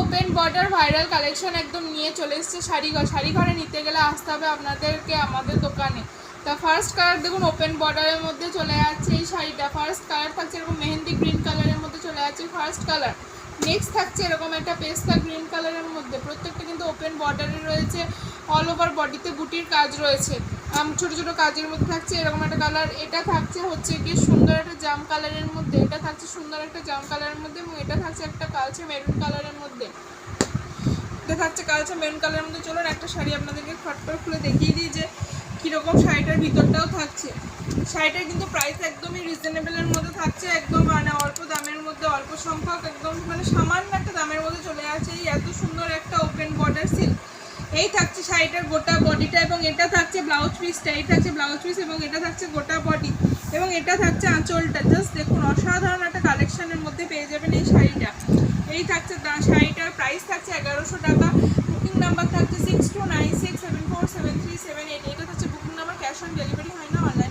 Open border viral collection একদম নিয়ে চলে এসেছে শাড়িঘর। শাড়িঘরে নিতে গেলে আসতে হবে আপনাদেরকে আমাদের দোকানে। তা ফার্স্ট কালার দেখুন ওপেন বর্ডারের মধ্যে চলে যাচ্ছে এই শাড়িটা। ফার্স্ট কালার থাকছে এরকম মেহেন্দি গ্রিন কালারের মধ্যে চলে যাচ্ছে ফার্স্ট কালার। নেক্সট থাকছে এরকম একটা পেস্তা গ্রিন কালারের মধ্যে, প্রত্যেকটা কিন্তু ওপেন বর্ডারে রয়েছে, অল ওভার বডিতে বুটির কাজ রয়েছে, ছোটো ছোটো কাজের মধ্যে থাকছে এরকম একটা কালার। এটা থাকছে হচ্ছে গিয়ে সুন্দর একটা জাম কালারের মধ্যে, এটা থাকছে সুন্দর একটা জাম কালারের মধ্যে, এবং এটা থাকছে একটা কালচে মেরুন কালারের মধ্যে, এটা থাকছে কালচে মেরুন কালারের মধ্যে। চলুন একটা শাড়ি আপনাদেরকে ফট করে খুলে দেখিয়ে দিই যে কীরকম শাড়িটার ভিতরটাও থাকছে। শাড়িটার কিন্তু প্রাইস একদমই রিজনেবলের মধ্যে থাকছে, একদম মানে অল্প দামের মধ্যে, অল্প সংখ্যক, একদম মানে সামান্য একটা দামের মধ্যে চলে আসছে এই এত সুন্দর একটা ওপেন বর্ডার সিল্ক। এই থাকছে শাড়িটার গোটা বডিটা, এবং এটা থাকছে ব্লাউজ পিসটা, এই থাকছে ব্লাউজ পিস, এবং এটা থাকছে গোটা বডি, এবং এটা থাকছে আঁচলটা। জাস্ট দেখুন অসাধারণ একটা কালেকশনের মধ্যে পেয়ে যাবেন এই শাড়িটা। এই থাকছে শাড়িটার প্রাইস থাকছে 1100 টাকা। বুকিং নাম্বার থাকছে 6296747378। এটা থাকছে booking number, cash on delivery হয় না, অনলাইন